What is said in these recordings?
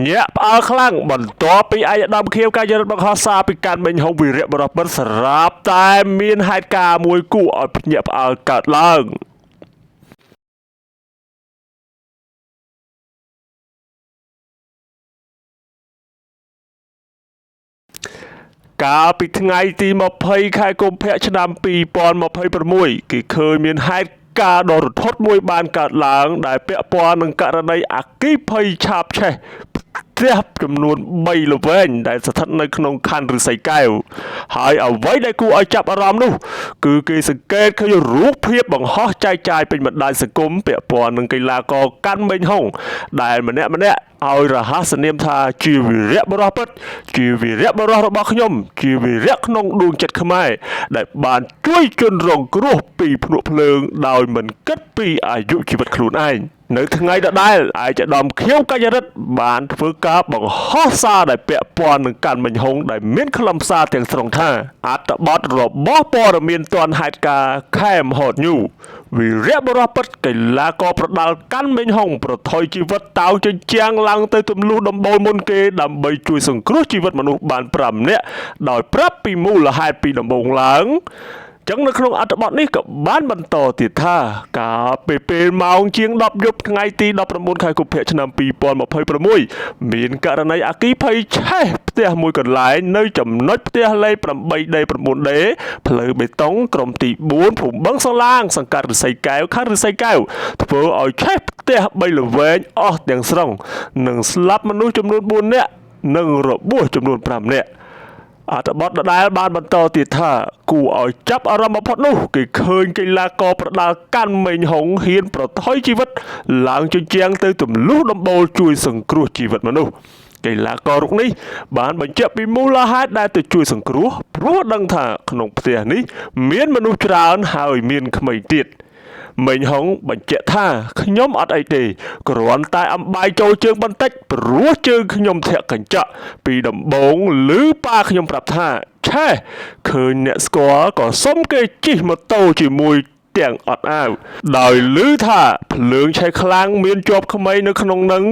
ញាក់ផ្អើលខ្លាំងបន្ទាប់ពីឯកឧត្តមខៀវកាយរដ្ឋបង្ហោះសារពីការមិញហុងវីរៈបរិបទស្រាប់តែមានហេតុការណ៍មួយគួរឲ្យភ្ញាក់ផ្អើលកើតឡើងកាលពីថ្ងៃទី20ខែកុម្ភៈឆ្នាំ2026គេឃើញមានហេតុការណ៍ដ៏រន្ធត់មួយបានកើតឡើងដែលពាក់ព័ន្ធនឹងករណីអគ្គិភ័យឆាបឆេះផ្ទះចំនួន3ល្វែងដែលស្ថិតនៅក្នុងខណ្ឌឫស្សីកែវហើយអ្វីដែលគួរឲ្យចាប់អារម្មណ៍នោះគឺគេសង្កេតឃើញរូបភាពបង្ហោះចែកចាយពេញបណ្ដាញសង្គមពាក់ព័ន្ធនឹងកីឡាករកាន់មេញហុងដែលម្នាក់ៗឲ្យរហស្សនាមថាជាវីរៈបុរសពិតជាវីរៈបុរសរបស់ខ្ញុំជាវីរៈក្នុងដួងចិត្តខ្មែរដែលបានជួយជនរងគ្រោះពីភ្នក់ភ្លើងដោយមិនគិតពីអាយុជីវិតខ្លួនឯងនៅថ្ងៃដដែលឯកឧត្តមខៀវកាយរដ្ឋបានធ្វើការបង្ហោះសារដែលពាក់ព័ន្ធនឹងកាន់មិញហុងដែលមានខ្លឹមសារទាំងស្រុងថាអត្ថបទរបស់ព័ត៌មានទាន់ហេតុការណ៍ខេមហតញូវីរៈបុរសពិតកីឡាករប្រដាល់កាន់មិញហុងប្រថុយជីវិតតោងជញ្ជាំងឡើងទៅទម្លុះដំបូលមុនគេដើម្បីជួយសង្គ្រោះជីវិតមនុស្សបាន5នាក់ដោយប្រាប់ពីមូលហេតុពីដំបូងឡើងចឹងនៅក្នុងអត្ថបទនេះក៏បានបន្តទៀតថាកាលពីពេលម៉ោងជាង10យប់ថ្ងៃទី19ខែកុម្ភៈឆ្នាំ2026មានករណីអគ្គិភ័យឆេះផ្ទះមួយកន្លែងនៅចំណុចផ្ទះលេខ 8D 9D ផ្លូវបេតុងក្រុមទី4ភូមិបឹងសឡាងសង្កាត់ឫស្សីកែវខណ្ឌឫស្សីកែវធ្វើឲ្យឆេះផ្ទះ3ល្វែងអស់ទាំងស្រុងនិងស្លាប់មនុស្សចំនួន4នាក់និងរបួសចំនួន5នាក់អត្ថបទដដែលបានបន្តទៀតថាគួរឲ្យចាប់អារម្មណ៍បំផុតនោះគេឃើញកីឡាករប្រដាល់កាន់មេញហុងហ៊ានប្រថុយជីវិតឡើងជញ្ជាំងទៅទម្លុះដំបូលជួយសង្គ្រោះជីវិតមនុស្សកីឡាកររូបនេះបានបញ្ជាក់ពីមូលហេតុដែលទៅជួយសង្គ្រោះព្រោះដឹងថាក្នុងផ្ទះនេះមានមនុស្សច្រើនហើយមានក្មេងទៀតមេញហុងបញ្ជាក់ថាខ្ញុំអត់អីទេគ្រាន់តែអំបាយចូលជើងបន្តិចព្រោះជើងខ្ញុំធាក់កញ្ចក់ពីដំបងឬប៉ាខ្ញុំប្រាប់ថាឆេះឃើញអ្នកស្គាល់ក៏សុំគេជិះម៉ូតូជាមួយទាំងអត់អាវដោយឮថាភ្លើងឆេះខ្លាំងមានជាប់ក្មេងនៅក្នុងនឹង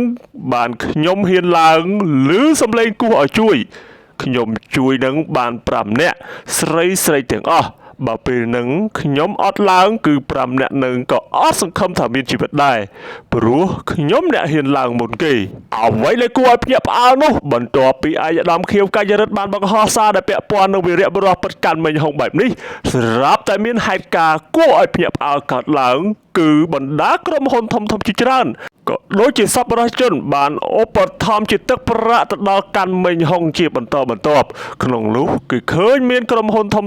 បានខ្ញុំហ៊ានឡើងឮសំឡេងគោះឲ្យជួយខ្ញុំជួយនឹងបាន5នាក់ស្រីទាំងអស់បើពេលហ្នឹងខ្ញុំអត់ឡើងគឺ5នាក់នឹងក៏អត់សង្ឃឹមថាមានជីវិតដែរព្រោះខ្ញុំអ្នកហ៊ានឡើងមុនគេអ្វីដែលគួរឲ្យភ្ញាក់ផ្អើលនោះបន្ទាប់ពីឯកឧត្តមខៀវកាយរដ្ឋបានបង្ហោះសារដែលពាក់ព័ន្ធនឹងវីរៈបុរសពិតកាន់មិញហុងបែបនេះស្រាប់តែមានហេតុការណ៍គួរឲ្យភ្ញាក់ផ្អើលកើតឡើងគឺបណ្ដាក្រុមហ៊ុនធំជាច្រើនក៏ដូចជាសប្បុរសជនបានឧបត្ថម្ភជាទឹកប្រាក់ទៅដល់កាន់មេញហុងជាបន្តបន្ទាប់ក្នុងនោះគឺឃើញមានក្រុមហ៊ុនធំ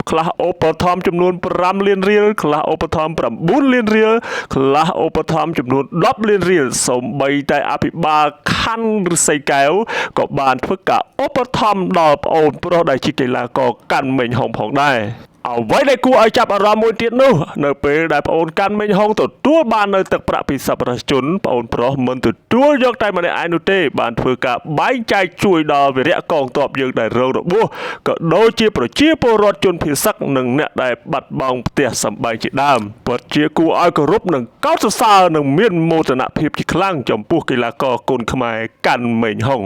ខ្លះឧបត្ថម្ភចំនួន5លានរៀលខ្លះឧបត្ថម្ភ9លានរៀលខ្លះឧបត្ថម្ភចំនួន10លានរៀលសូម្បីតែអភិបាលខណ្ឌឫស្សីកែវក៏បានធ្វើការឧបត្ថម្ភដល់ប្អូនប្រុសដែលជាកីឡាករកាន់មេញហុងផងដែរអ្វីដែលគួរឲ្យចាប់អារម្មណ៍មួយទៀតនោះនៅពេលដែលប្អូនកាន់មេញហុងទទួលបាននៅទឹកប្រាក់ពីសប្បុរសជនប្អូនប្រុសមិនទទួលយកតែម្នាក់ឯងនោះទេបានធ្វើការបែងចែកជួយដល់វីរៈកងទ័ពយើងដែលរងរបួសក៏ដូចជាប្រជាពលរដ្ឋជនភៀសសឹកនិងអ្នកដែលបាត់បង់ផ្ទះសម្បែងជាដើមពិតជាគួរឲ្យគោរពនិងកោតសរសើរនិងមានមោទនភាពជាខ្លាំងចំពោះកីឡាករគុនខ្មែរកាន់មេញហុង